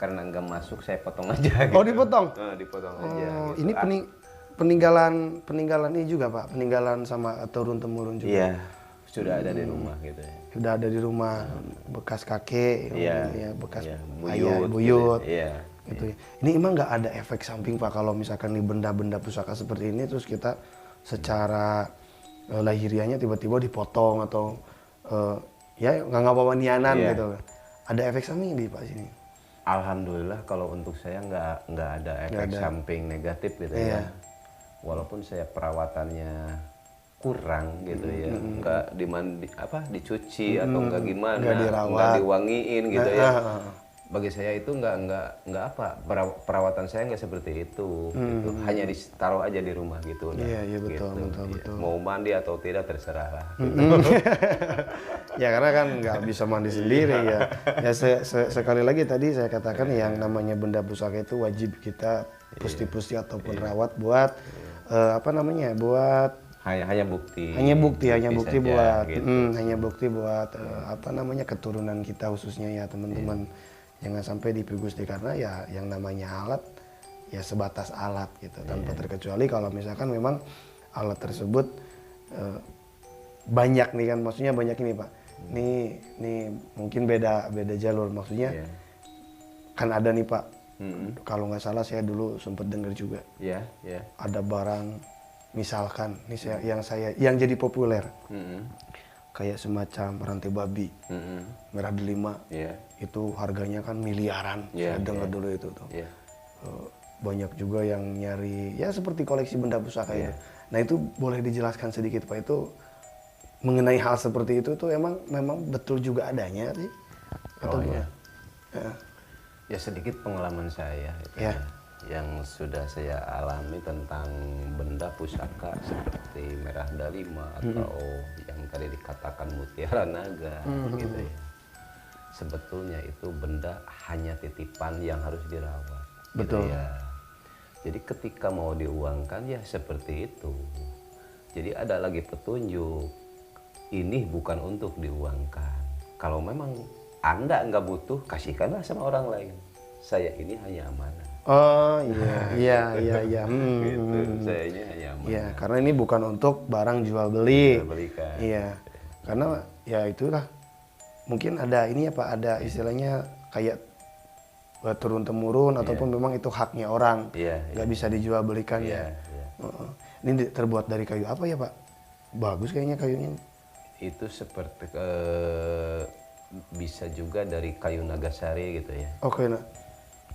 Karena nggak masuk saya potong aja. Oh gitu. dipotong? Dipotong aja. Oh, Gitu. ini peninggalan ini juga Pak, peninggalan sama turun temurun juga. Iya, sudah ada di rumah gitu ya. Sudah ada di rumah, bekas kakek, Iya, ya, bekas iya, ayah, buyut, buyut. gitu. Iya. Gitu ya. Ini emang nggak ada efek samping Pak kalau misalkan di benda-benda pusaka seperti ini terus kita secara lahiriahnya tiba-tiba dipotong atau ya nggak apa-apa nianan Iya. gitu. Ada efek samping di Pak sini? Alhamdulillah kalau untuk saya nggak ada efek samping negatif gitu Iya. ya. Walaupun saya perawatannya kurang gitu ya, nggak dicuci atau nggak gimana, nggak dirawat. nggak diwangiin gitu ya. Bagi saya itu nggak perawatan saya nggak seperti itu, gitu. Hanya ditaruh aja di rumah gitu. Iya betul, gitu. betul. Mau mandi atau tidak terserah lah. Ya karena kan nggak bisa mandi sendiri ya. Ya sekali lagi tadi saya katakan yang namanya benda pusaka itu wajib kita pusti-pusti ataupun rawat buat buat hanya bukti. Hanya bukti saja, buat gitu. hanya bukti buat keturunan kita khususnya ya teman-teman. Jangan sampai dipugusti karena ya yang namanya alat ya sebatas alat gitu tanpa terkecuali kalau misalkan memang alat tersebut banyak nih kan, maksudnya banyak ini Pak. Nih mungkin beda jalur maksudnya. Kan ada nih Pak. Kalau nggak salah saya dulu sempat dengar juga. Iya. Ada barang misalkan nih yang jadi populer. Kayak semacam rantai babi, merah delima, itu harganya kan miliaran. Saya dengar dulu itu tuh. Banyak juga yang nyari ya seperti koleksi benda pusaka itu. Nah itu boleh dijelaskan sedikit Pak, itu mengenai hal seperti itu tuh memang betul juga adanya sih? Atau Ya sedikit pengalaman saya itu Ya. yang sudah saya alami tentang benda pusaka seperti merah delima atau yang tadi dikatakan mutiara naga gitu ya. Sebetulnya itu benda hanya titipan yang harus dirawat. Betul. Gitu ya. Jadi ketika mau diuangkan ya seperti itu. Jadi ada lagi petunjuk. Ini bukan untuk diuangkan. Kalau memang Anda nggak butuh, kasihkanlah sama orang lain. Saya ini hanya amanah. Oh iya. Gitu. Saya ini hanya amanah. Iya, karena ini bukan untuk barang jual beli. Jual belikan. Iya, karena ya itulah. Mungkin ada ini ya Pak, ada istilahnya kayak turun temurun ataupun memang itu haknya orang. Nggak bisa dijual belikan ya. Ini terbuat dari kayu apa ya Pak? Bagus kayaknya kayunya. Itu seperti bisa juga dari kayu nagasari gitu ya. Oke, nah.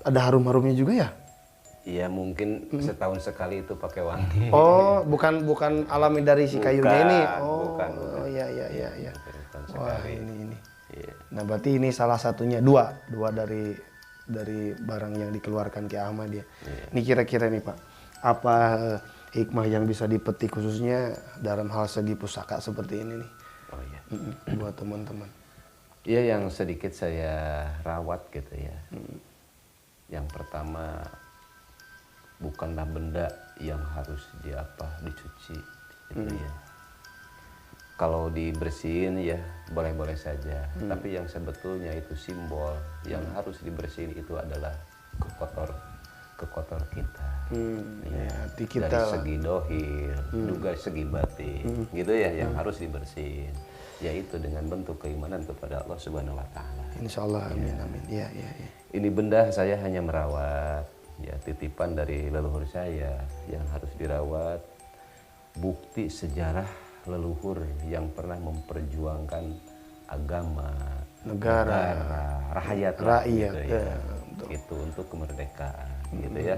Ada harum-harumnya juga ya? Iya mungkin setahun sekali itu pakai wangi. Oh, bukan alami dari si kayunya ini. Bukan. Oh iya. Bukan Wah, sekali. ini. Iya. Nah, berarti ini salah satunya dua dari barang yang dikeluarkan Ki Ahmad ya. Ini kira-kira nih Pak, apa hikmah yang bisa dipetik khususnya dalam hal segi pusaka seperti ini nih? Oh iya. Buat teman-teman. Iya yang sedikit saya rawat gitu ya. Yang pertama bukanlah benda yang harus dicuci gitu ya. Kalau dibersihin ya boleh-boleh saja, tapi yang sebetulnya itu simbol yang harus dibersihin itu adalah kekotor kita. Ya, hati kita dari lah. segi dohir, juga segi batin, gitu ya, yang harus dibersihin, yaitu dengan bentuk keimanan kepada Allah Subhanahu Wa Taala. Insya Allah, amin, amin. Ya. Ini benda saya hanya merawat, ya titipan dari leluhur saya yang harus dirawat, bukti sejarah leluhur yang pernah memperjuangkan agama, Negara, rakyat, rakyat, gitu ya. Itu untuk kemerdekaan, gitu ya.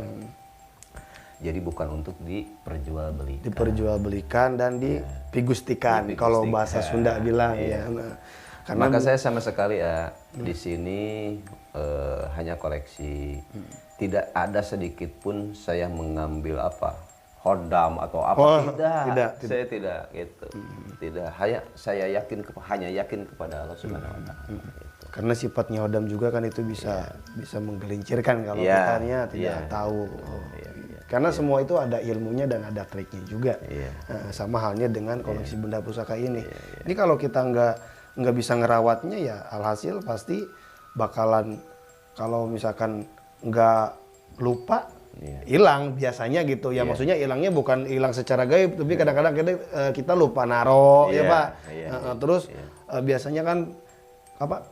Jadi bukan untuk diperjualbelikan. Diperjualbelikan dan dipigustikan, kalau bahasa Sunda bilang ya. Nah, karena maka saya sama sekali ya di sini hanya koleksi. Tidak ada sedikit pun saya mengambil hodam atau apa, tidak. Saya tidak gitu. Tidak, saya hanya yakin kepada Allah Subhanahu Wa Taala. Gitu. Karena sifatnya hodam juga kan itu bisa menggelincirkan kalau kitanya tidak tahu. Karena semua itu ada ilmunya dan ada triknya juga. Sama halnya dengan koleksi benda pusaka ini. Ini kalau kita nggak bisa ngerawatnya ya alhasil pasti bakalan, kalau misalkan nggak lupa hilang biasanya gitu ya. Maksudnya hilangnya bukan hilang secara gaib, tapi kadang-kadang kita lupa naro ya Pak. Terus biasanya kan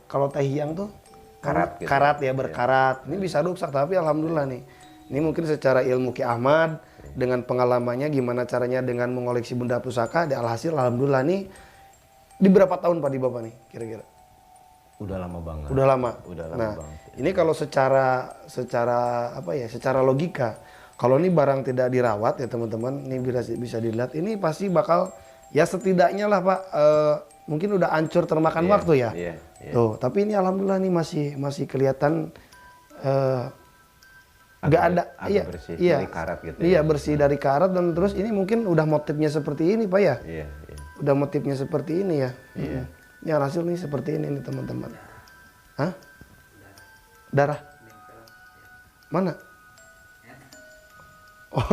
kalau teh hiang tuh karat ya, berkarat. Ini bisa rusak, tapi alhamdulillah nih. Ini mungkin secara ilmu Ki Ahmad dengan pengalamannya gimana caranya dengan mengoleksi benda pusaka, alhasil alhamdulillah nih. Di berapa tahun Pak di Bapak nih kira-kira? Udah lama banget. Udah lama. Nah, banget. ini kalau secara logika, kalau ini barang tidak dirawat ya teman-teman, ini bisa dilihat, ini pasti bakal ya setidaknya lah Pak, mungkin udah hancur termakan waktu ya. Tuh, tapi ini alhamdulillah nih masih kelihatan nggak ada, bersih dari karat gitu. Iya, bersih dari karat, dan terus ini mungkin udah motifnya seperti ini Pak ya. Udah motifnya seperti ini ya. Ya hasil nih seperti ini nih teman-teman. Hah? Darah? Mana? Oh.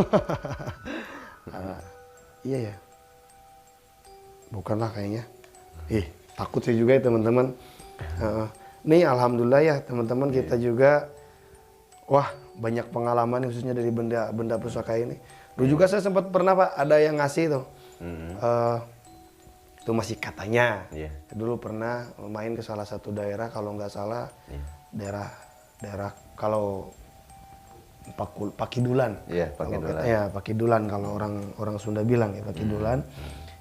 Iya ya. Bukanlah kayaknya. Takut sih juga ya teman-teman. Nih alhamdulillah ya teman-teman, kita juga banyak pengalaman khususnya dari benda pusaka ini. Dulu juga saya sempat pernah Pak ada yang ngasih tuh. Itu masih katanya. Dulu pernah main ke salah satu daerah, kalau nggak salah daerah kalau Pakidulan. Pakidulan kalau orang Sunda bilang ya, Pakidulan.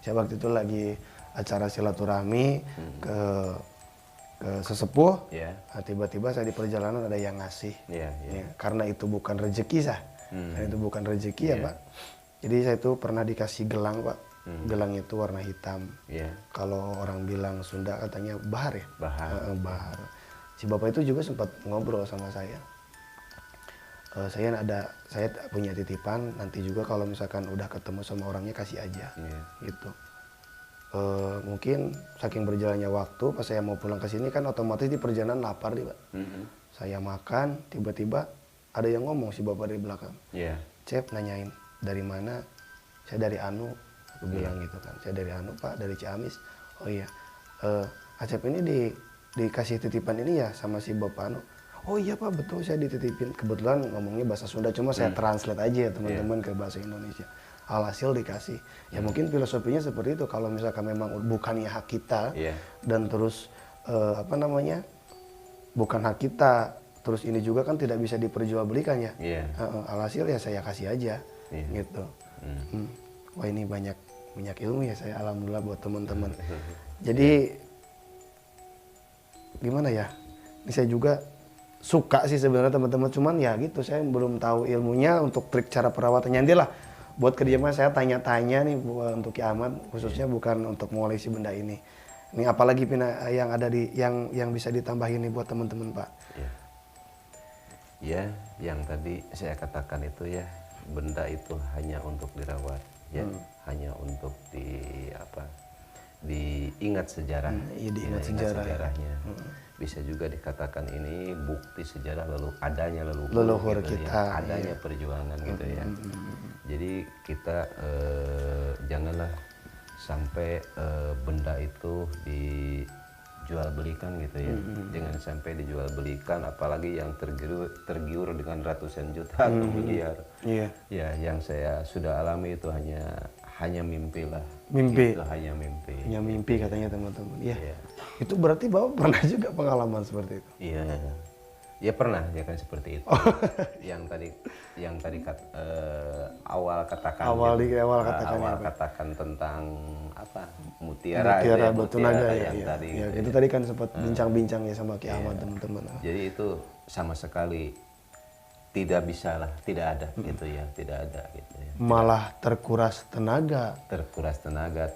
Saya waktu itu lagi acara silaturahmi ke sesepuh. Nah, tiba-tiba saya di perjalanan ada yang ngasih. Karena itu bukan rezeki karena itu bukan rezeki ya Pak. Jadi saya itu pernah dikasih gelang Pak. Gelang itu warna hitam. Kalau orang bilang Sunda katanya bahar ya. Bahar. Si bapak itu juga sempat ngobrol sama saya. Saya punya titipan, nanti juga kalau misalkan udah ketemu sama orangnya kasih aja. Gitu. Mungkin saking berjalannya waktu, pas saya mau pulang ke sini kan otomatis di perjalanan lapar nih Pak. Saya makan, tiba-tiba ada yang ngomong si bapak di belakang. Cep nanyain dari mana? Saya dari Anu. Aku bilang gitu kan, saya dari Anu Pak, dari Ciamis. Oh iya, Acep ini dikasih titipan ini ya sama si Bapak Anu. Oh iya Pak, betul saya dititipin. Kebetulan ngomongnya bahasa Sunda, cuma saya translate aja ya teman-teman ke bahasa Indonesia. Alhasil dikasih. Ya mungkin filosofinya seperti itu, kalau misalkan memang bukannya hak kita, dan terus bukan hak kita, terus ini juga kan tidak bisa diperjualbelikan ya. Alhasil ya saya kasih aja, gitu. Wah ini banyak ilmu ya saya, alhamdulillah buat teman-teman. Jadi gimana ya, ini saya juga suka sih sebenarnya teman-teman, cuman ya gitu saya belum tahu ilmunya untuk trik cara perawatannya. Nanti lah buat kerjasama saya tanya-tanya nih untuk Ki Ahmad, khususnya bukan untuk mengoleksi benda ini. Ini apalagi yang ada yang bisa ditambahin nih buat teman-teman Pak. Ya, yang tadi saya katakan itu ya, benda itu hanya untuk dirawat. Hanya untuk diingat sejarah, diingat sejarahnya. Bisa juga dikatakan ini bukti sejarah adanya leluhur gitu kita, ya, adanya perjuangan gitu ya. Jadi kita janganlah sampai benda itu dijual belikan gitu ya. Jangan sampai dijual belikan, apalagi yang tergiur dengan ratusan juta atau miliar. Iya. Ya, yang saya sudah alami itu hanya mimpi lah. Mimpi. Itu hanya mimpi. Hanya mimpi katanya teman-teman. Iya. Iya. Itu berarti Bapak pernah juga pengalaman seperti itu? Iya. Ya pernah ya kan seperti itu. yang tadi awal katakan. Awal katakan tentang apa? Mutiara Batu Naga ya. yang Iya. tadi. Ya, itu tadi kan sempat bincang-bincang ya sama Ki Ahmad teman-teman. Jadi itu sama sekali tidak bisa lah, tidak ada gitu ya, tidak ada gitu ya. Malah terkuras tenaga,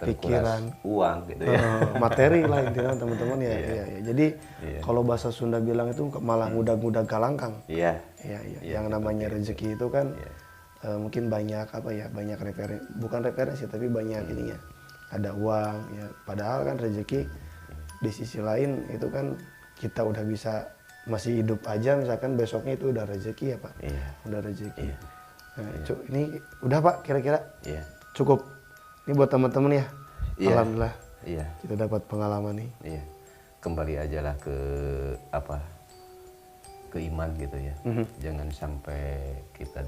pikiran, uang gitu ya. Materi lah intinya teman-teman ya. Iya. Jadi kalau bahasa Sunda bilang itu malah ngudag-ngudag kalangkang. Iya. Iya. Yang namanya rezeki itu kan mungkin banyak banyak bukan referensi tapi banyak ininya. Ada uang ya. Padahal kan rezeki di sisi lain itu kan kita udah bisa masih hidup aja, misalkan besoknya itu udah rezeki ya Pak. Iya. Udah rezeki. Iya. Nah, ini udah Pak kira-kira cukup. Ini buat teman-teman ya. Iya. Alhamdulillah. Iya. Kita dapat pengalaman nih. Iya. Kembali aja lah ke ke iman gitu ya. Jangan sampai kita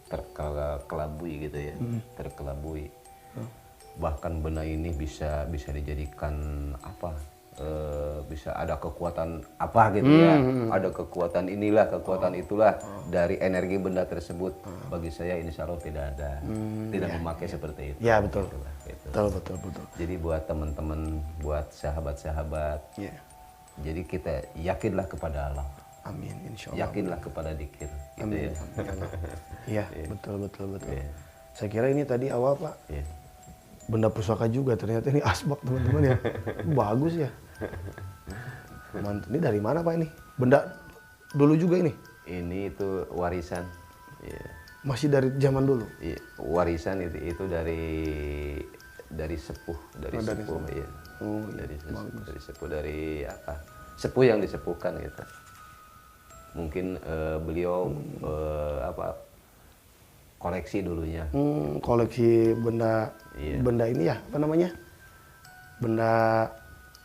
terkelabui gitu ya. Terkelabui. Bahkan benda ini bisa dijadikan bisa ada kekuatan apa gitu ya, ada kekuatan inilah, kekuatan itulah dari energi benda tersebut. Bagi saya insya Allah tidak ada, tidak memakai seperti itu. Ya betul. Gitu. Betul. Jadi buat teman-teman, buat sahabat-sahabat, jadi kita yakinlah kepada Allah. Amin, insya Allah. Yakinlah kepada dzikir, gitu. Amin. Ya. Iya, betul. Iya. Saya kira ini tadi awal Pak. Iya. Benda pusaka juga, ternyata ini asbak teman-teman ya. Bagus ya. Mantap. Ini dari mana Pak ini? Benda dulu juga ini? Ini itu warisan. Ya. Masih dari zaman dulu? Ya, warisan itu dari sepuh, sepuh ya. Dari sepuh, dari apa? Sepuh yang disepuhkan gitu. Mungkin beliau koleksi dulunya. Koleksi benda benda ini ya, apa namanya? Benda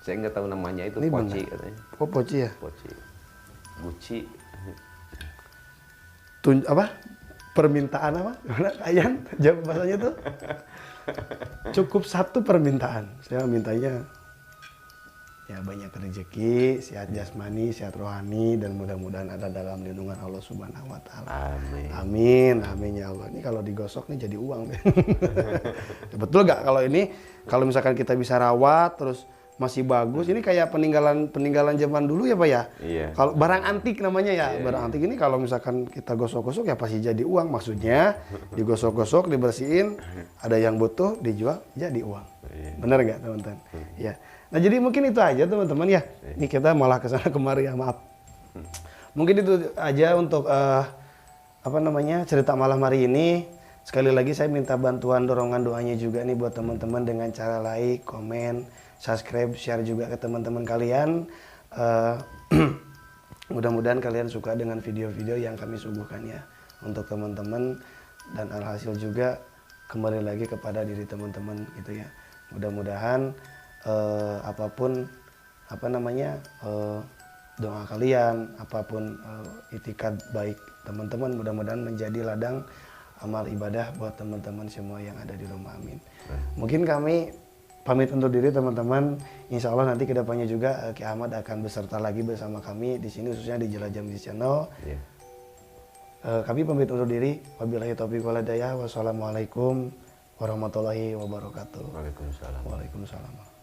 saya nggak tahu namanya itu, ini poci benda. katanya. Oh, poci ya? Poci. Guci. Permintaan apa? Ayan, jawab bahasanya tuh. Cukup satu permintaan. Saya mintanya ya banyak rezeki, sehat jasmani, sehat rohani, dan mudah-mudahan ada dalam lindungan Allah Subhanahu wa taala. Amin. Amin ya Allah. Ini kalau digosok nih jadi uang deh. Betul nggak kalau ini, kalau misalkan kita bisa rawat terus masih bagus, ini kayak peninggalan zaman dulu ya Pak ya. Iya. Kalau barang antik namanya ya, barang antik ini kalau misalkan kita gosok-gosok ya pasti jadi uang. Maksudnya digosok-gosok, dibersihin, ada yang butuh dijual jadi uang. Iya. Bener nggak teman-teman? Ya. Nah jadi mungkin itu aja teman-teman ya. Ini kita malah kesana kemari ya, maaf. Mungkin itu aja untuk cerita malam hari ini. Sekali lagi saya minta bantuan dorongan doanya juga nih buat teman-teman dengan cara like, komen, subscribe, share juga ke teman-teman kalian. Mudah-mudahan kalian suka dengan video-video yang kami suguhkan ya untuk teman-teman, dan alhasil juga kembali lagi kepada diri teman-teman gitu ya. Mudah-mudahan apapun doa kalian, apapun itikad baik teman-teman, mudah-mudahan menjadi ladang amal ibadah buat teman-teman semua yang ada di rumah. Amin. Mungkin kami pamit undur diri teman-teman. Insya Allah nanti kedepannya juga Ki Ahmad akan beserta lagi bersama kami di sini, khususnya di Jelajah Mistis Channel. Kami pamit undur diri. Wabillahi taufiq wal hidayah. Wassalamualaikum warahmatullahi wabarakatuh. Waalaikumsalam. Waalaikumsalam.